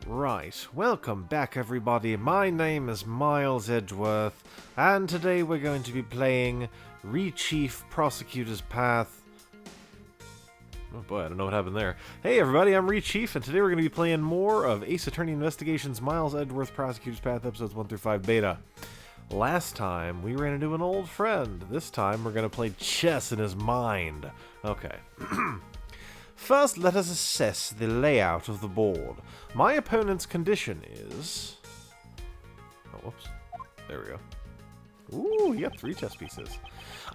Right, welcome back everybody. My name is Miles Edgeworth, and today we're going to be playing Re-Chief Prosecutor's Path. Oh boy, I don't know what happened there. Hey everybody, I'm Re-Chief, and today we're going to be playing more of Ace Attorney Investigations Miles Edgeworth Prosecutor's Path episodes 1 through 5 beta. Last time, we ran into an old friend. This time, we're going to play chess in his mind. Okay. First, let us assess the layout of the board. My opponent's condition is... Oh, whoops. There we go. Ooh, he got 3 chess pieces.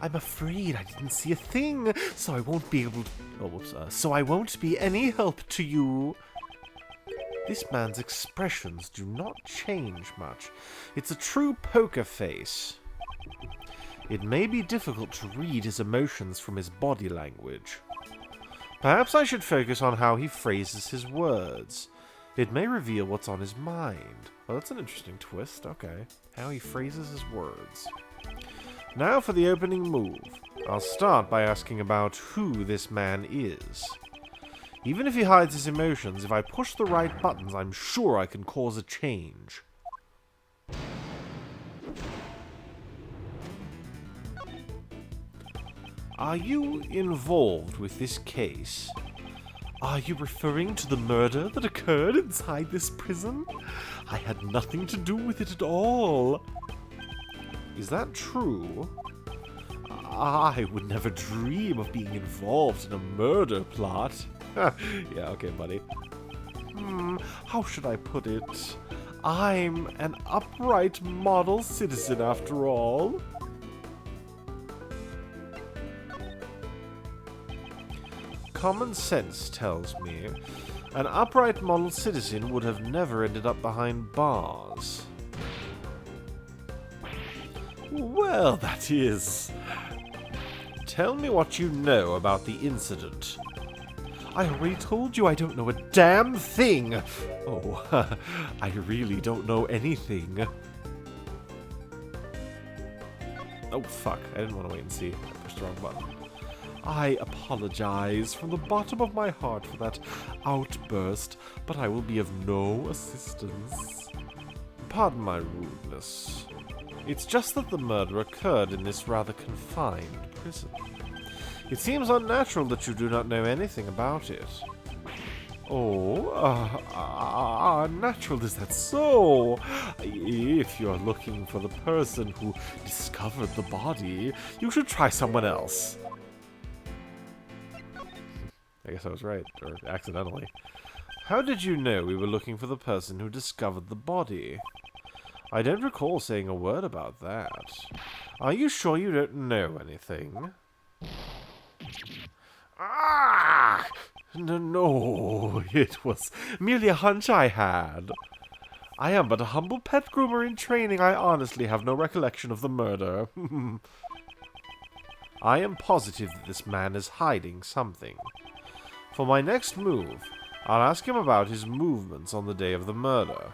I'm afraid I didn't see a thing, so I won't be able to... Oh, whoops. So I won't be any help to you. This man's expressions do not change much. It's a true poker face. It may be difficult to read his emotions from his body language. Perhaps I should focus on how he phrases his words. It may reveal what's on his mind. Well, that's an interesting twist. Okay. How he phrases his words. Now for the opening move. I'll start by asking about who this man is. Even if he hides his emotions, if I push the right buttons, I'm sure I can cause a change. Are you involved with this case? Are you referring to the murder that occurred inside this prison? I had nothing to do with it at all. Is that true? I would never dream of being involved in a murder plot. Yeah, okay, buddy. How should I put it? I'm an upright model citizen after all. Common sense tells me an upright model citizen would have never ended up behind bars. Well, that is... Tell me what you know about the incident. I already told you I don't know a damn thing! Oh, I really don't know anything. Oh, fuck. I didn't want to wait and see. I pushed the wrong button. I apologize from the bottom of my heart for that outburst, but I will be of no assistance. Pardon my rudeness. It's just that the murder occurred in this rather confined prison. It seems unnatural that you do not know anything about it. Oh, unnatural, is that so? If you're looking for the person who discovered the body, you should try someone else. I guess I was right, or accidentally. How did you know we were looking for the person who discovered the body? I don't recall saying a word about that. Are you sure you don't know anything? Ah! No, it was merely a hunch I had. I am but a humble pet groomer in training. I honestly have no recollection of the murder. I am positive that this man is hiding something. For my next move, I'll ask him about his movements on the day of the murder.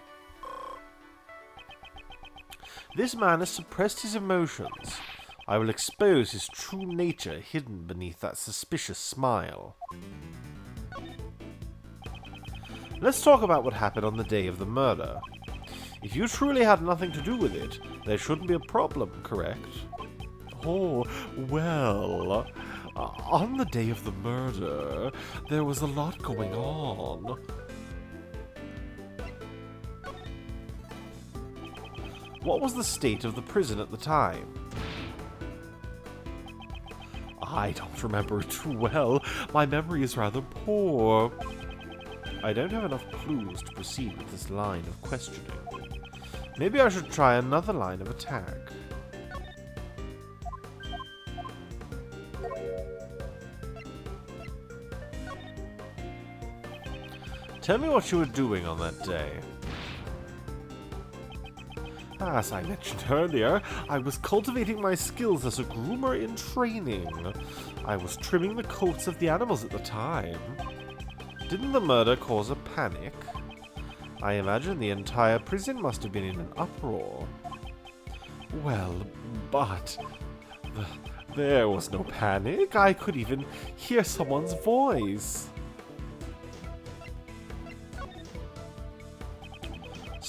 This man has suppressed his emotions. I will expose his true nature hidden beneath that suspicious smile. Let's talk about what happened on the day of the murder. If you truly had nothing to do with it, there shouldn't be a problem, correct? Oh, well... on the day of the murder, there was a lot going on. What was the state of the prison at the time? I don't remember it too well. My memory is rather poor. I don't have enough clues to proceed with this line of questioning. Maybe I should try another line of attack. Tell me what you were doing on that day. As I mentioned earlier, I was cultivating my skills as a groomer in training. I was trimming the coats of the animals at the time. Didn't the murder cause a panic? I imagine the entire prison must have been in an uproar. Well, but... there was no panic. I could even hear someone's voice.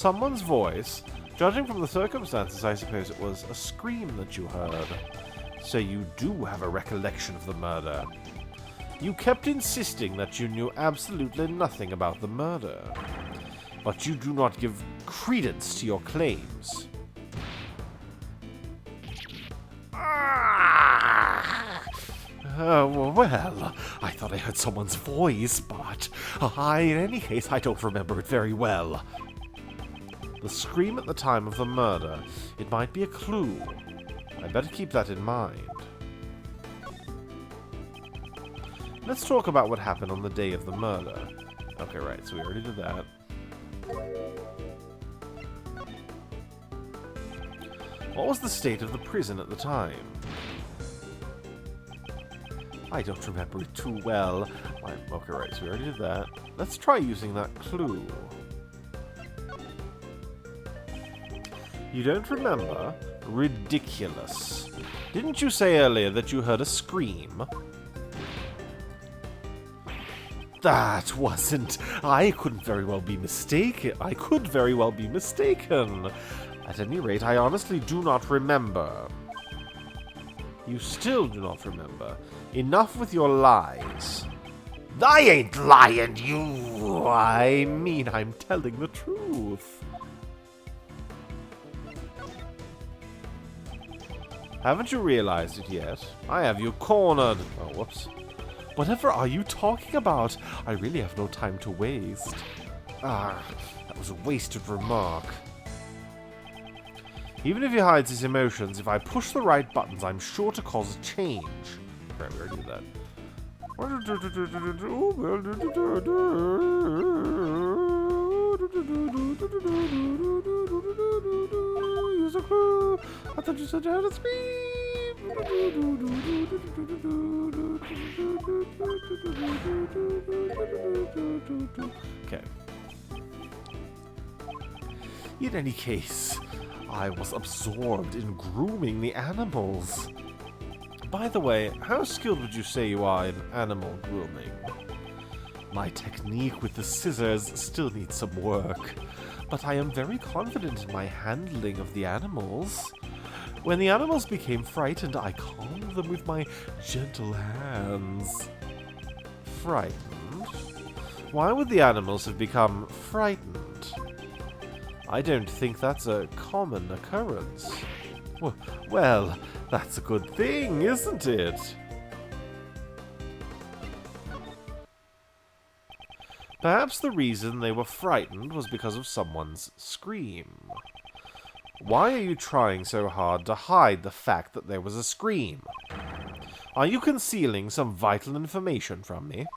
Someone's voice? Judging from the circumstances, I suppose it was a scream that you heard. So you do have a recollection of the murder. You kept insisting that you knew absolutely nothing about the murder. But you do not give credence to your claims. Well, I thought I heard someone's voice, but in any case, I don't remember it very well. The scream at the time of the murder. It might be a clue. I better keep that in mind. Let's talk about what happened on the day of the murder. Okay, right, so we already did that. What was the state of the prison at the time? I don't remember it too well. Okay, right, so we already did that. Let's try using that clue. You don't remember? Ridiculous. Didn't you say earlier that you heard a scream? That wasn't... I couldn't very well be mistaken. I could very well be mistaken. At any rate, I honestly do not remember. You still do not remember. Enough with your lies. I ain't lying, you! I mean, I'm telling the truth. Haven't you realized it yet? I have you cornered. Oh, whoops. Whatever are you talking about? I really have no time to waste. That was a wasted remark. Even if he hides his emotions, if I push the right buttons, I'm sure to cause a change. Right, we already did that. Use a clue. I thought you said you had a scream. Okay. In any case, I was absorbed in grooming the animals. By the way, how skilled would you say you are in animal grooming? My technique with the scissors still needs some work, but I am very confident in my handling of the animals. When the animals became frightened, I calmed them with my gentle hands. Frightened? Why would the animals have become frightened? I don't think that's a common occurrence. Well, that's a good thing, isn't it? Perhaps the reason they were frightened was because of someone's scream. Why are you trying so hard to hide the fact that there was a scream? Are you concealing some vital information from me?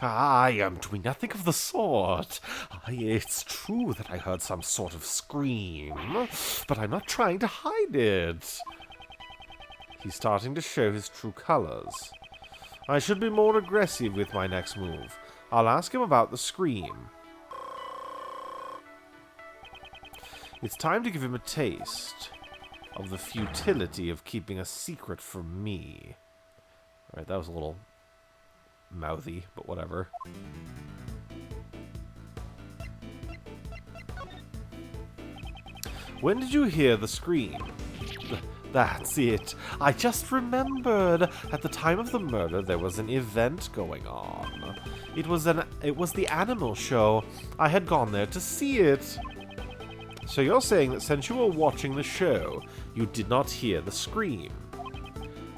I am doing nothing of the sort. It's true that I heard some sort of scream, but I'm not trying to hide it. He's starting to show his true colors. I should be more aggressive with my next move. I'll ask him about the scream. It's time to give him a taste of the futility of keeping a secret from me. Alright, that was a little mouthy, but whatever. When did you hear the scream? That's it. I just remembered. At the time of the murder, there was an event going on. It was the animal show. I had gone there to see it. So you're saying that since you were watching the show, you did not hear the scream.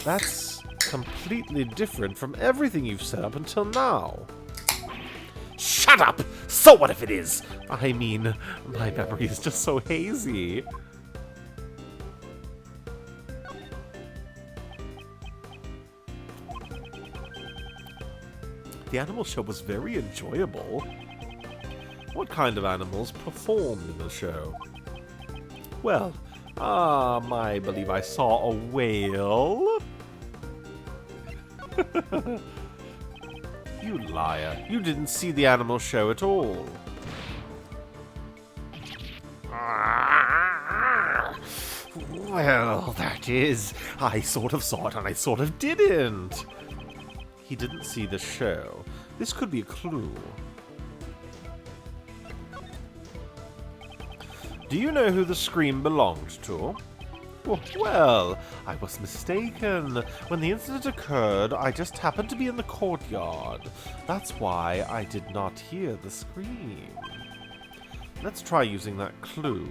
That's completely different from everything you've said up until now. Shut up! So what if it is? I mean, my memory is just so hazy. The animal show was very enjoyable. What kind of animals performed in the show? Well, I believe I saw a whale. You liar. You didn't see the animal show at all. Well, that is, I sort of saw it and I sort of didn't. He didn't see the show. This could be a clue. Do you know who the scream belonged to? Well, I was mistaken. When the incident occurred, I just happened to be in the courtyard. That's why I did not hear the scream. Let's try using that clue.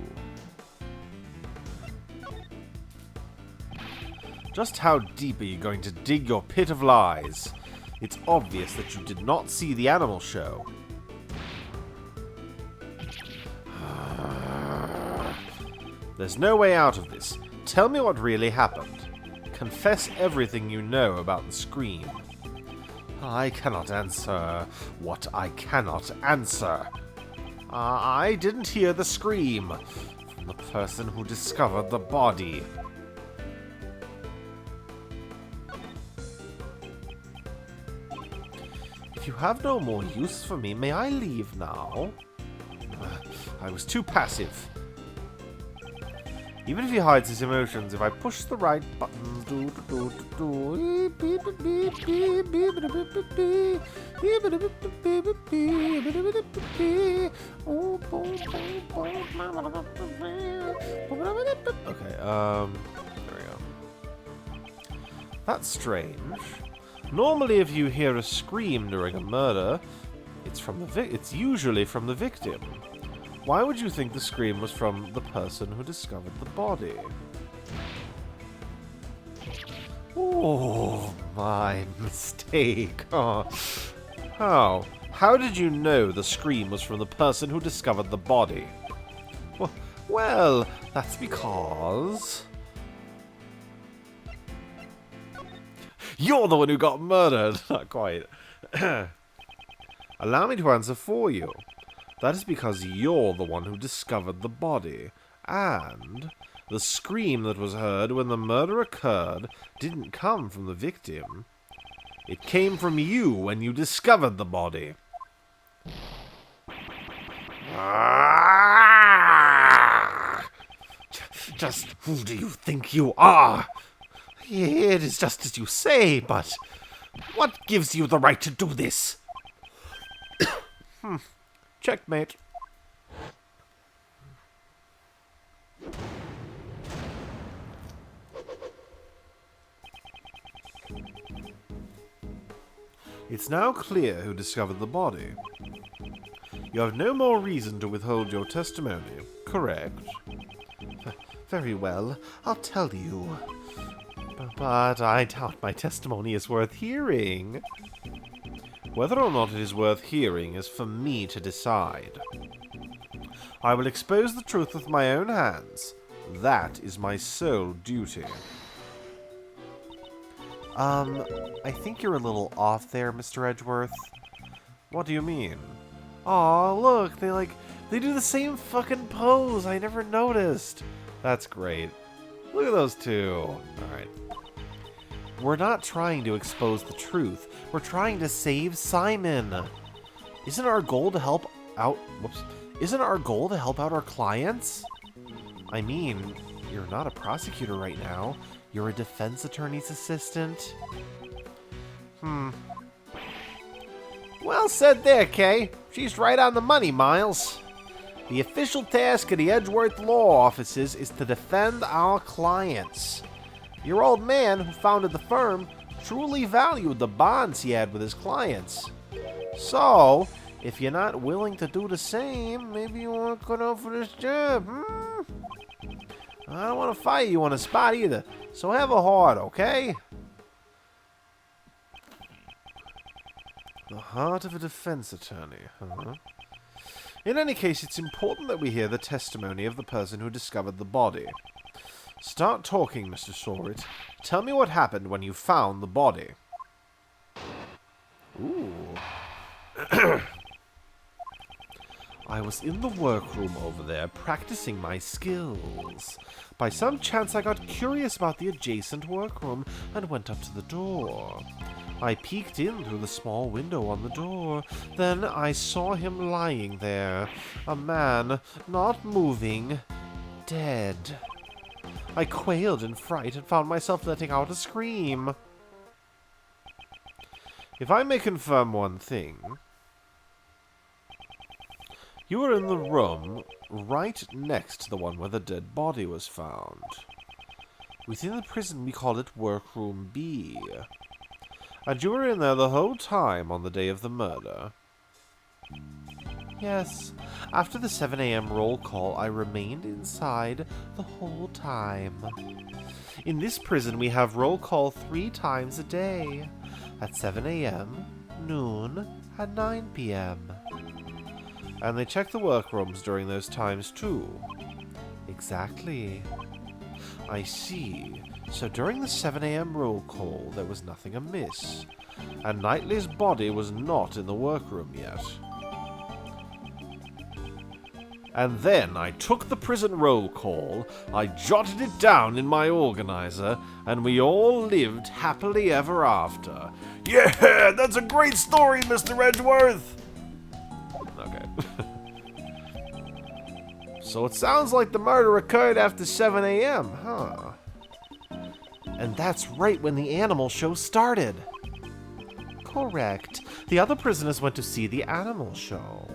Just how deep are you going to dig your pit of lies? It's obvious that you did not see the animal show. There's no way out of this. Tell me what really happened. Confess everything you know about the scream. I cannot answer what I cannot answer. I didn't hear the scream from the person who discovered the body. If you have no more use for me, may I leave now? I was too passive. Even if he hides his emotions, if I push the right buttons, okay, there we go. That's strange. Normally, if you hear a scream during a murder, it's usually from the victim. Why would you think the scream was from the person who discovered the body? Oh, my mistake. Oh. How did you know the scream was from the person who discovered the body? Well, that's because... You're the one who got murdered! Not quite. Allow me to answer for you. That is because you're the one who discovered the body, and the scream that was heard when the murder occurred didn't come from the victim. It came from you when you discovered the body. Just who do you think you are? It is just as you say, but what gives you the right to do this? Checkmate. It's now clear who discovered the body. You have no more reason to withhold your testimony, correct? Very well, I'll tell you. But I doubt my testimony is worth hearing. Whether or not it is worth hearing is for me to decide. I will expose the truth with my own hands. That is my sole duty. I think you're a little off there, Mr. Edgeworth. What do you mean? Aw, look, they do the same fucking pose. I never noticed. That's great. Look at those two. Alright. We're not trying to expose the truth. We're trying to save Simon. Isn't our goal to help out... Whoops. Isn't our goal to help out our clients? I mean, you're not a prosecutor right now. You're a defense attorney's assistant. Well said there, Kay. She's right on the money, Miles. The official task of the Edgeworth law offices is to defend our clients. Your old man, who founded the firm, truly valued the bonds he had with his clients. So, if you're not willing to do the same, maybe you won't cut out for this job, I don't want to fire you on the spot either, so have a heart, okay? The heart of a defense attorney, huh? In any case, it's important that we hear the testimony of the person who discovered the body. Start talking, Mr. Sorrett. Tell me what happened when you found the body. Ooh. I was in the workroom over there, practicing my skills. By some chance, I got curious about the adjacent workroom and went up to the door. I peeked in through the small window on the door. Then I saw him lying there. A man, not moving, dead. I quailed in fright and found myself letting out a scream. If I may confirm one thing, You were in the room right next to the one where the dead body was found. Within the prison, we call it Workroom B. And you were in there the whole time on the day of the murder. Yes. After the 7 a.m. roll call, I remained inside the whole time. In this prison, we have roll call 3 times a day. At 7 a.m., noon, and 9 p.m. And they check the workrooms during those times too. Exactly. I see. So during the 7 a.m. roll call, there was nothing amiss. And Knightley's body was not in the workroom yet. And then I took the prison roll call, I jotted it down in my organizer, and we all lived happily ever after. Yeah, that's a great story, Mr. Edgeworth! Okay. So it sounds like the murder occurred after 7 a.m., huh? And that's right when the animal show started. Correct. The other prisoners went to see the animal show.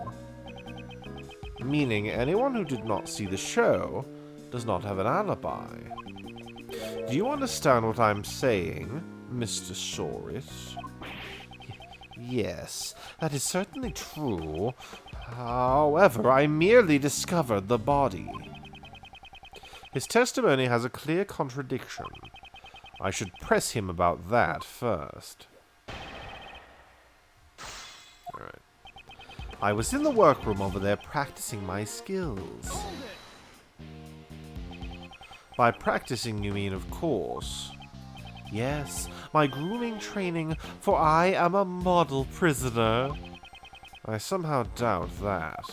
Meaning anyone who did not see the show does not have an alibi. Do you understand what I'm saying, Mr. Soris? Yes, that is certainly true. However, I merely discovered the body. His testimony has a clear contradiction. I should press him about that first. Alright. I was in the workroom over there practicing my skills. By practicing, you mean, of course. Yes, my grooming training, for I am a model prisoner. I somehow doubt that.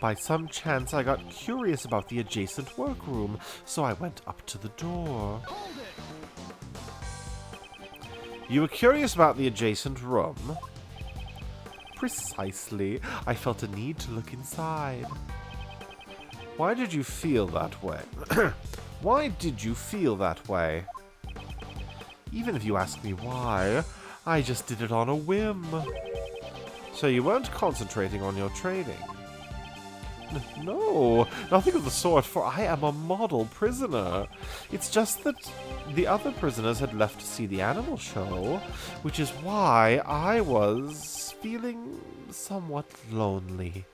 By some chance, I got curious about the adjacent workroom, so I went up to the door. You were curious about the adjacent room? Precisely. I felt a need to look inside. Why did you feel that way? Why did you feel that way? Even if you ask me why, I just did it on a whim. So you weren't concentrating on your training? No, nothing of the sort, for I am a model prisoner. It's just that the other prisoners had left to see the animal show, which is why I was feeling somewhat lonely.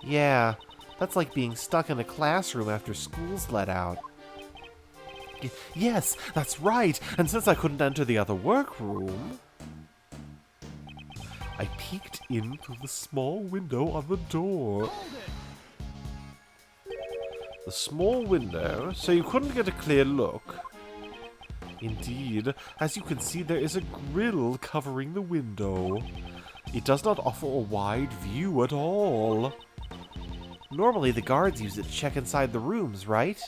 Yeah, that's like being stuck in a classroom after school's let out. Yes, that's right, and since I couldn't enter the other workroom, I peeked in through the small window on the door. The small window, so you couldn't get a clear look. Indeed, as you can see, there is a grill covering the window. It does not offer a wide view at all. Normally, the guards use it to check inside the rooms, right?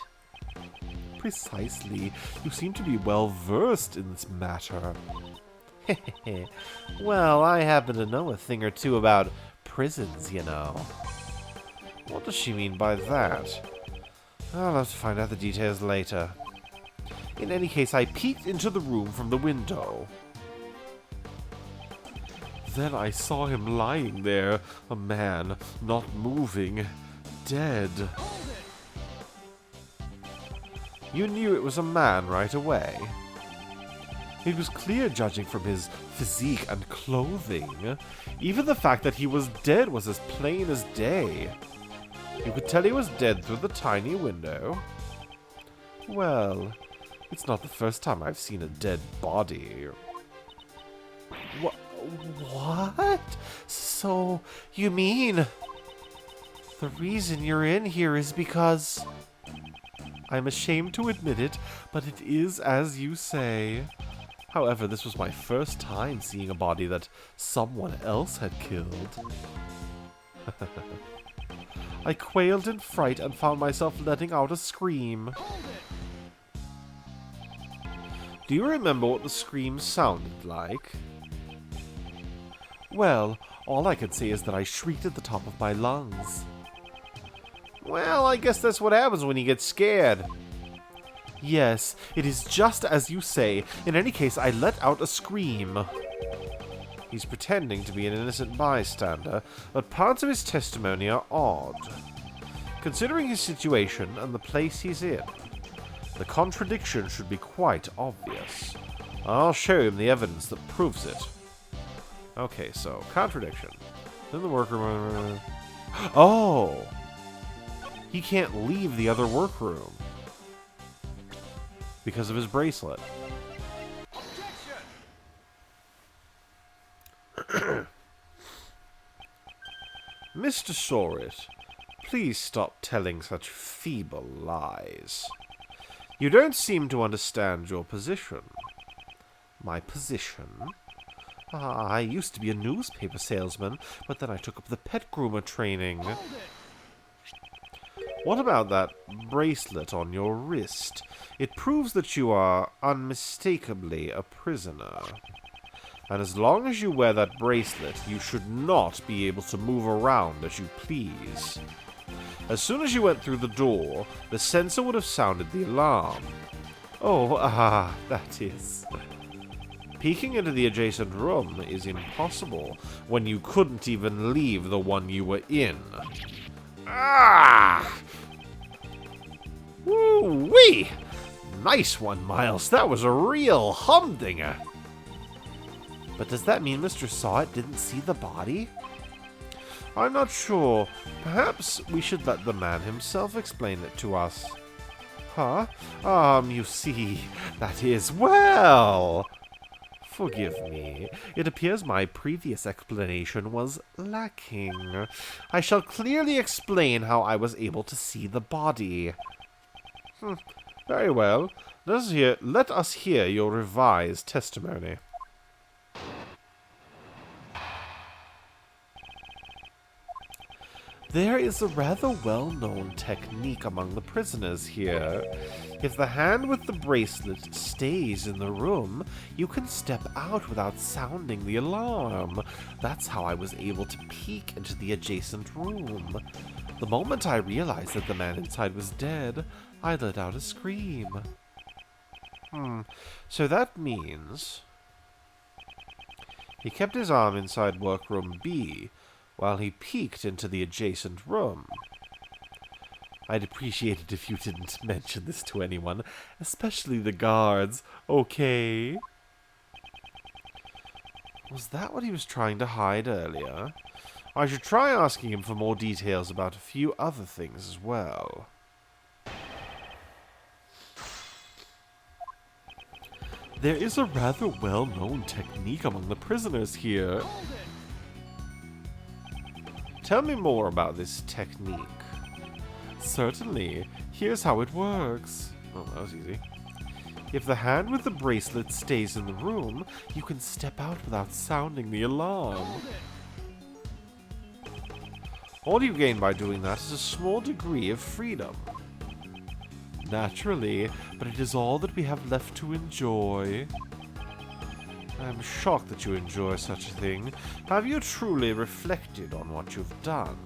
Precisely. You seem to be well versed in this matter. Well, I happen to know a thing or two about prisons, you know. What does she mean by that? I'll have to find out the details later. In any case, I peeked into the room from the window. Then I saw him lying there, a man, not moving, dead. You knew it was a man right away. It was clear, judging from his physique and clothing. Even the fact that he was dead was as plain as day. You could tell he was dead through the tiny window. Well, it's not the first time I've seen a dead body. What? So, you mean the reason you're in here is because... I'm ashamed to admit it, but it is as you say. However, this was my first time seeing a body that someone else had killed. I quailed in fright and found myself letting out a scream. Do you remember what the scream sounded like? Well, all I can say is that I shrieked at the top of my lungs. Well, I guess that's what happens when you get scared. Yes, it is just as you say. In any case, I let out a scream. He's pretending to be an innocent bystander, but parts of his testimony are odd. Considering his situation and the place he's in, the contradiction should be quite obvious. I'll show him the evidence that proves it. Okay, so, contradiction. In the workroom... Oh! He can't leave the other workroom because of his bracelet. Mr. Sorit, please stop telling such feeble lies. You don't seem to understand your position. My position? I used to be a newspaper salesman, but then I took up the pet groomer training. What about that bracelet on your wrist? It proves that you are unmistakably a prisoner. And as long as you wear that bracelet, you should not be able to move around as you please. As soon as you went through the door, the sensor would have sounded the alarm. Oh, that is... Peeking into the adjacent room is impossible when you couldn't even leave the one you were in. Ah! Woo-wee! Nice one, Miles. That was a real humdinger. But does that mean Mr. Sawit didn't see the body? I'm not sure. Perhaps we should let the man himself explain it to us. Huh? You see, that is... Well... Forgive me. It appears my previous explanation was lacking. I shall clearly explain how I was able to see the body. Very well. Let us hear your revised testimony. There is a rather well-known technique among the prisoners here. If the hand with the bracelet stays in the room, you can step out without sounding the alarm. That's how I was able to peek into the adjacent room. The moment I realized that the man inside was dead, I let out a scream. So that means... He kept his arm inside workroom B, while he peeked into the adjacent room. I'd appreciate it if you didn't mention this to anyone, especially the guards, okay? Was that what he was trying to hide earlier? I should try asking him for more details about a few other things as well. There is a rather well-known technique among the prisoners here. Tell me more about this technique. Certainly. Here's how it works. Oh, that was easy. If the hand with the bracelet stays in the room, you can step out without sounding the alarm. All you gain by doing that is a small degree of freedom. Naturally, but it is all that we have left to enjoy. I am shocked that you enjoy such a thing. Have you truly reflected on what you've done?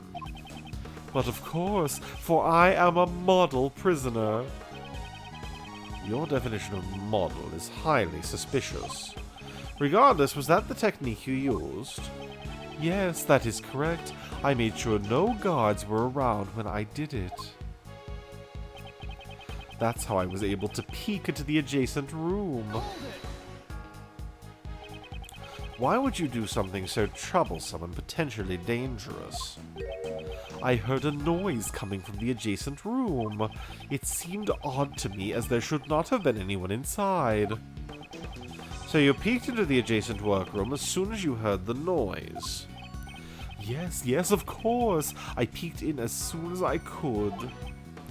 But of course, for I am a model prisoner. Your definition of model is highly suspicious. Regardless, was that the technique you used? Yes, that is correct. I made sure no guards were around when I did it. That's how I was able to peek into the adjacent room. Why would you do something so troublesome and potentially dangerous? I heard a noise coming from the adjacent room. It seemed odd to me, as there should not have been anyone inside. So you peeked into the adjacent workroom as soon as you heard the noise? Yes, of course. I peeked in as soon as I could.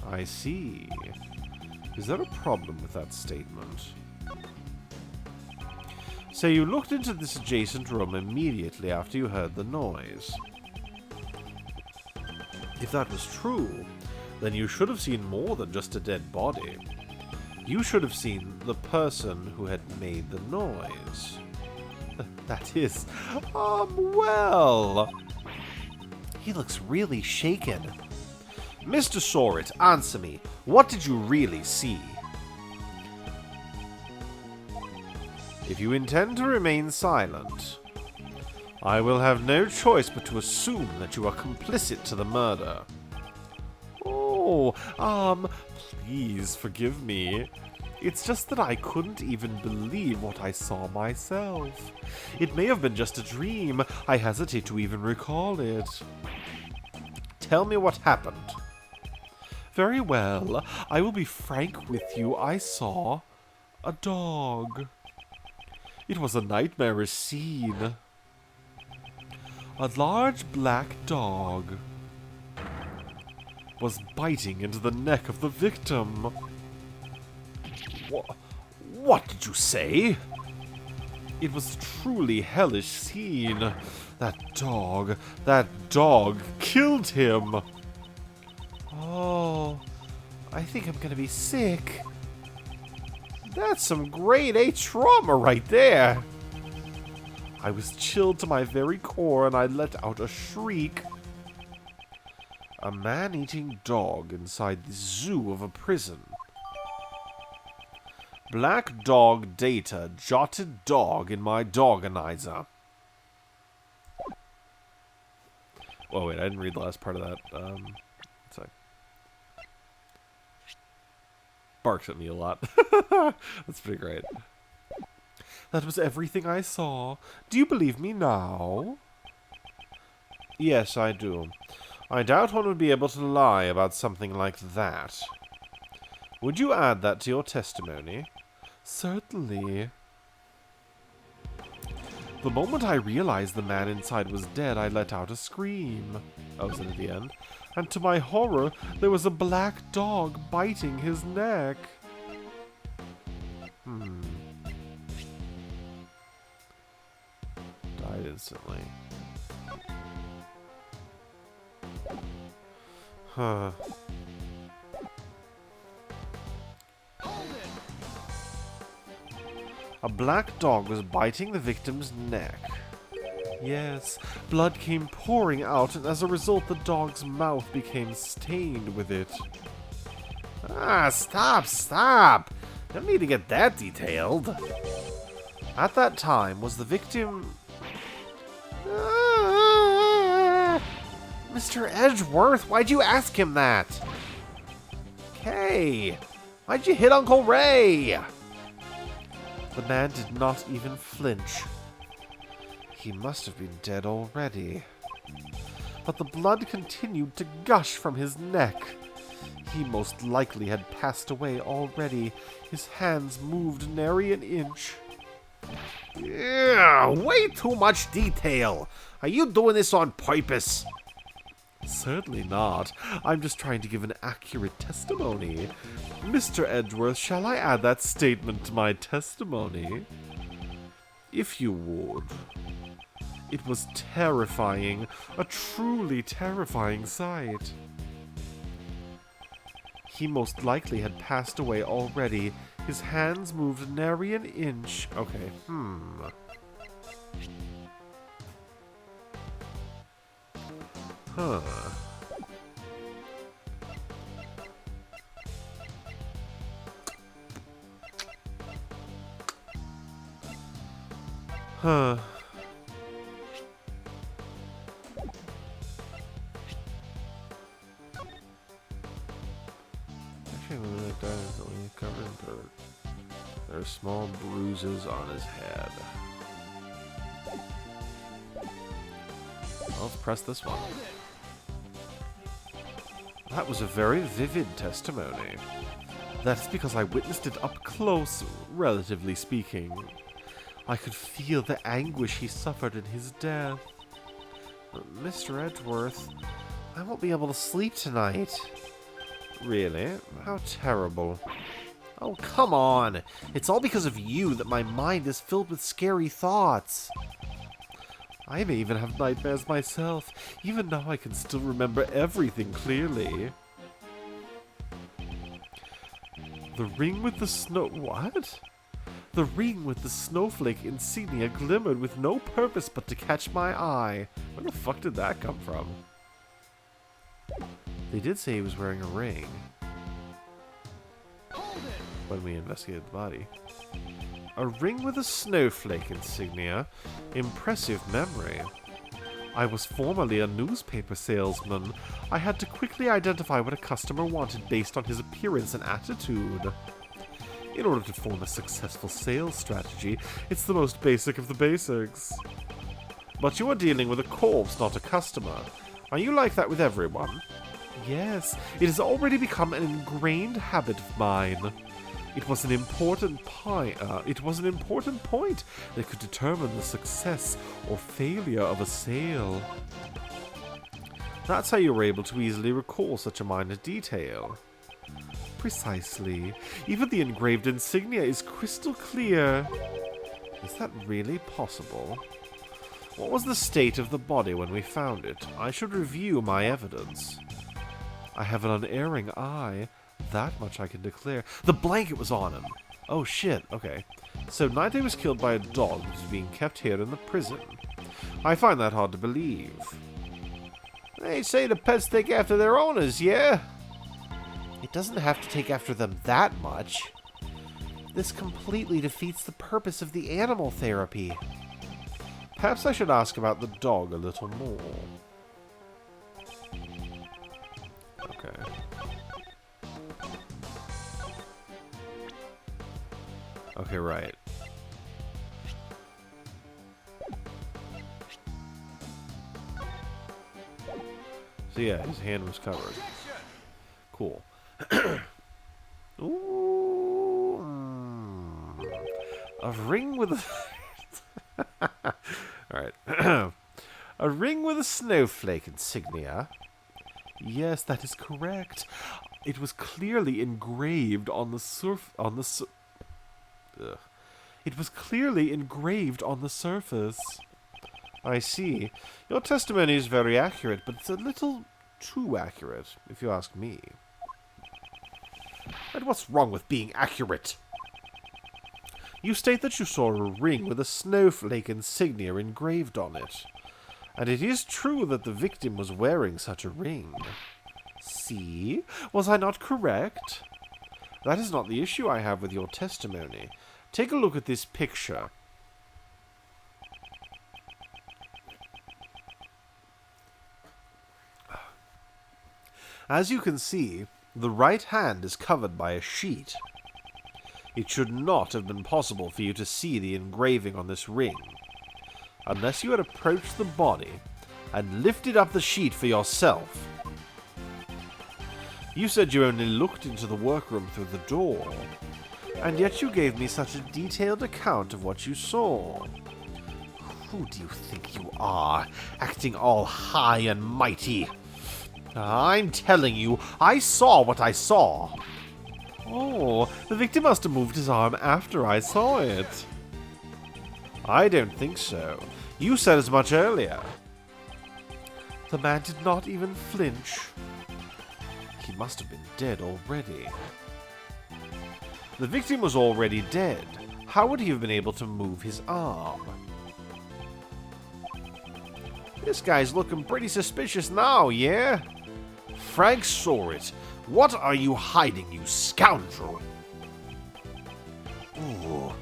I see. Is there a problem with that statement? So you looked into this adjacent room immediately after you heard the noise. If that was true, then you should have seen more than just a dead body. You should have seen the person who had made the noise. That is, well... He looks really shaken. Mr. Sorit, answer me. What did you really see? If you intend to remain silent, I will have no choice but to assume that you are complicit to the murder. Oh, please forgive me. It's just that I couldn't even believe what I saw myself. It may have been just a dream. I hesitate to even recall it. Tell me what happened. Very well. I will be frank with you. I saw a dog. It was a nightmarish scene. A large black dog was biting into the neck of the victim. What did you say? It was a truly hellish scene. That dog killed him. Oh, I think I'm gonna be sick. That's some grade A trauma right there. I was chilled to my very core and I let out a shriek. A man-eating dog inside the zoo of a prison. Black dog data, jotted dog in my doganizer. Oh wait, I didn't read the last part of that. Sorry. Barks at me a lot. That's pretty great. That was everything I saw. Do you believe me now? Yes, I do. I doubt one would be able to lie about something like that. Would you add that to your testimony? Certainly. The moment I realized the man inside was dead, I let out a scream. Oh, was it at the end? And to my horror, there was a black dog biting his neck. Died instantly. Huh. A black dog was biting the victim's neck. Yes, blood came pouring out, and as a result, the dog's mouth became stained with it. Ah, stop! Don't need to get that detailed. At that time, was the victim... Mr. Edgeworth, why'd you ask him that? Hey, why'd you hit Uncle Ray? The man did not even flinch. He must have been dead already. But the blood continued to gush from his neck. He most likely had passed away already. His hands moved nary an inch. Yeah, way too much detail. Are you doing this on purpose? Certainly not. I'm just trying to give an accurate testimony. Mr. Edgeworth, shall I add that statement to my testimony? If you would. It was terrifying. A truly terrifying sight. He most likely had passed away already. His hands moved nary an inch. Okay, Huh. Huh. Actually, when that died, is only covered in dirt. There are small bruises on his head. Well, let's press this one. That was a very vivid testimony. That's because I witnessed it up close, relatively speaking. I could feel the anguish he suffered in his death. Mr. Edgeworth, I won't be able to sleep tonight. Really? How terrible. Oh, come on. It's all because of you that my mind is filled with scary thoughts. I may even have nightmares myself. Even now I can still remember everything clearly. The ring with the snow... What? The ring with the snowflake insignia glimmered with no purpose but to catch my eye. Where the fuck did that come from? They did say he was wearing a ring when we investigated the body. A ring with a snowflake insignia. Impressive memory. I was formerly a newspaper salesman. I had to quickly identify what a customer wanted based on his appearance and attitude. In order to form a successful sales strategy, it's the most basic of the basics. But you are dealing with a corpse, not a customer. Are you like that with everyone? Yes, it has already become an ingrained habit of mine. It was an important point that could determine the success or failure of a sale. That's how you were able to easily recall such a minor detail. Precisely. Even the engraved insignia is crystal clear. Is that really possible? What was the state of the body when we found it? I should review my evidence. I have an unerring eye. That much I can declare. The blanket was on him. Oh shit, okay. So Nighty was killed by a dog that was being kept here in the prison. I find that hard to believe. They say the pets take after their owners, yeah? It doesn't have to take after them that much. This completely defeats the purpose of the animal therapy. Perhaps I should ask about the dog a little more. Okay. Okay, right. So yeah, his hand was covered. Cool. Ooh. A ring with a... Alright. A ring with a snowflake insignia. Yes, that is correct. It was clearly engraved on the It was clearly engraved on the surface. I see. Your testimony is very accurate, but it's a little too accurate, if you ask me. And what's wrong with being accurate? You state that you saw a ring with a snowflake insignia engraved on it. And it is true that the victim was wearing such a ring. See? Was I not correct? That is not the issue I have with your testimony. Take a look at this picture. As you can see, the right hand is covered by a sheet. It should not have been possible for you to see the engraving on this ring, unless you had approached the body and lifted up the sheet for yourself. You said you only looked into the workroom through the door, and yet you gave me such a detailed account of what you saw. Who do you think you are, acting all high and mighty? I'm telling you, I saw what I saw. Oh, the victim must have moved his arm after I saw it. I don't think so. You said as much earlier. The man did not even flinch. He must have been dead already. The victim was already dead. How would he have been able to move his arm? This guy's looking pretty suspicious now, yeah? Frank saw it. What are you hiding, you scoundrel? Ooh,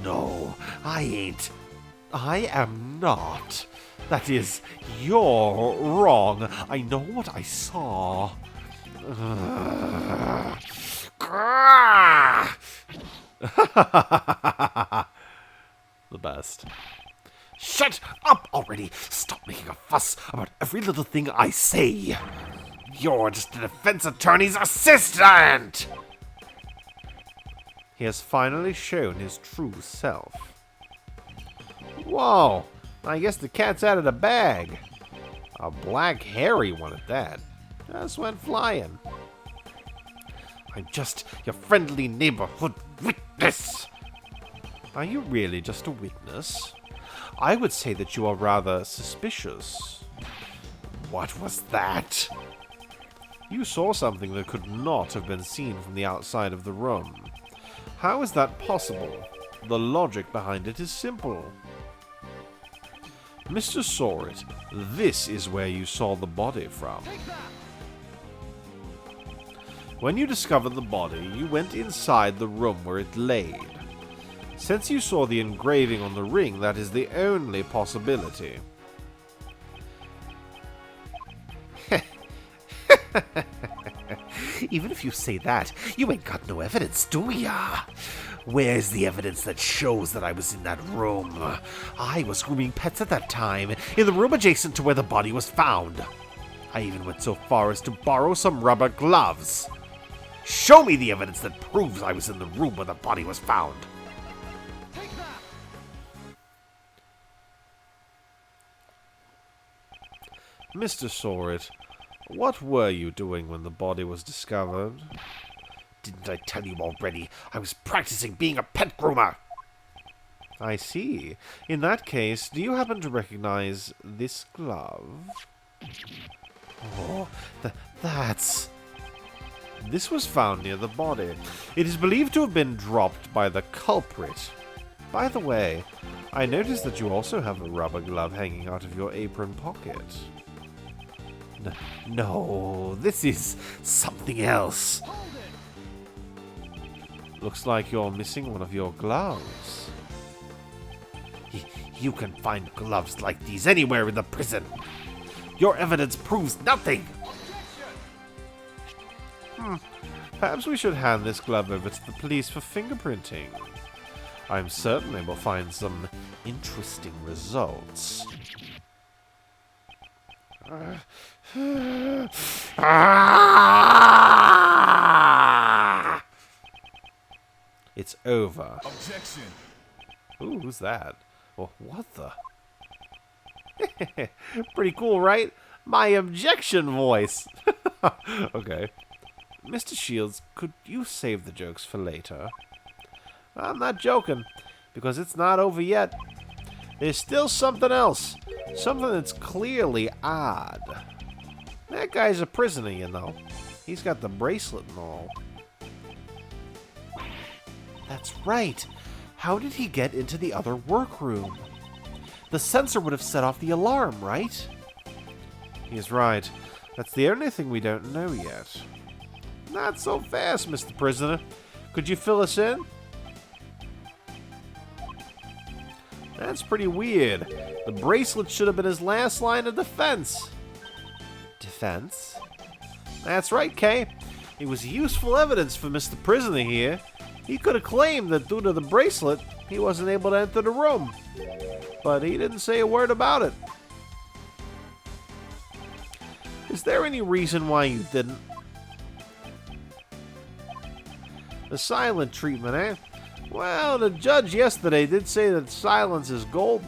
no, I ain't. I am not. That is, you're wrong. I know what I saw. The best. Shut up already! Stop making a fuss about every little thing I say! You're just a defense attorney's assistant! He has finally shown his true self. Whoa! I guess the cat's out of the bag. A black hairy one at that. Just went flying. I'm just your friendly neighborhood witness! Are you really just a witness? I would say that you are rather suspicious. What was that? You saw something that could not have been seen from the outside of the room. How is that possible? The logic behind it is simple. Mr. Saw It, this is where you saw the body from. When you discovered the body, you went inside the room where it laid. Since you saw the engraving on the ring, that is the only possibility. Even if you say that, you ain't got no evidence, do ya? Where's the evidence that shows that I was in that room? I was grooming pets at that time, in the room adjacent to where the body was found. I even went so far as to borrow some rubber gloves. Show me the evidence that proves I was in the room where the body was found. Mr. Sorit, what were you doing when the body was discovered? Didn't I tell you already? I was practicing being a pet groomer. I see. In that case, do you happen to recognize this glove? Oh, that's... This was found near the body. It is believed to have been dropped by the culprit. By the way, I noticed that you also have a rubber glove hanging out of your apron pocket. No, this is something else. Looks like you're missing one of your gloves. You can find gloves like these anywhere in the prison. Your evidence proves nothing. Perhaps we should hand this glove over to the police for fingerprinting. I'm certain they will find some interesting results. It's over. Objection. Ooh, who's that? Well, what the? Pretty cool, right? My objection voice. Okay. Mr. Shields, could you save the jokes for later? I'm not joking, because it's not over yet. There's still something else. Something that's clearly odd. That guy's a prisoner, you know. He's got the bracelet and all. That's right. How did he get into the other workroom? The sensor would have set off the alarm, right? He's right. That's the only thing we don't know yet. Not so fast, Mr. Prisoner. Could you fill us in? That's pretty weird. The bracelet should have been his last line of defense. Defense? That's right, Kay. It was useful evidence for Mr. Prisoner here. He could have claimed that due to the bracelet, he wasn't able to enter the room. But he didn't say a word about it. Is there any reason why you didn't? The silent treatment, eh? Well, the judge yesterday did say that silence is golden.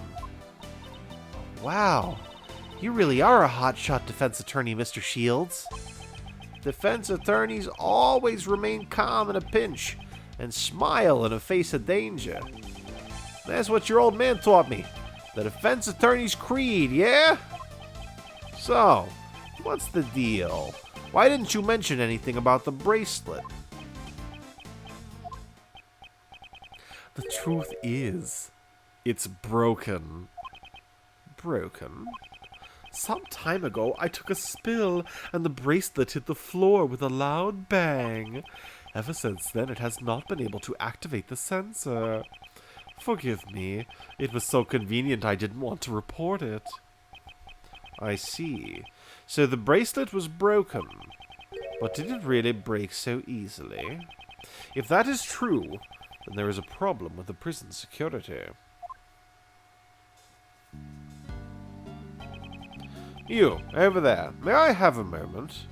Wow. You really are a hotshot defense attorney, Mr. Shields. Defense attorneys always remain calm in a pinch and smile in the face of danger. That's what your old man taught me. The defense attorney's creed, yeah? So, what's the deal? Why didn't you mention anything about the bracelet? The truth is, it's broken. Broken? Some time ago, I took a spill, and the bracelet hit the floor with a loud bang. Ever since then, it has not been able to activate the sensor. Forgive me. It was so convenient I didn't want to report it. I see. So the bracelet was broken. But did it really break so easily? If that is true, then there is a problem with the prison security. You, over there, may I have a moment?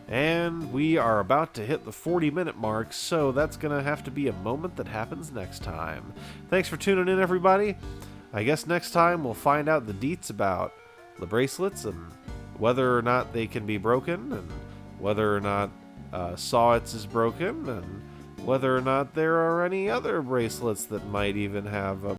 And we are about to hit the 40-minute mark, so that's going to have to be a moment that happens next time. Thanks for tuning in, everybody. I guess next time we'll find out the deets about the bracelets and whether or not they can be broken, and whether or not Sawitz is broken, and whether or not there are any other bracelets that might even have a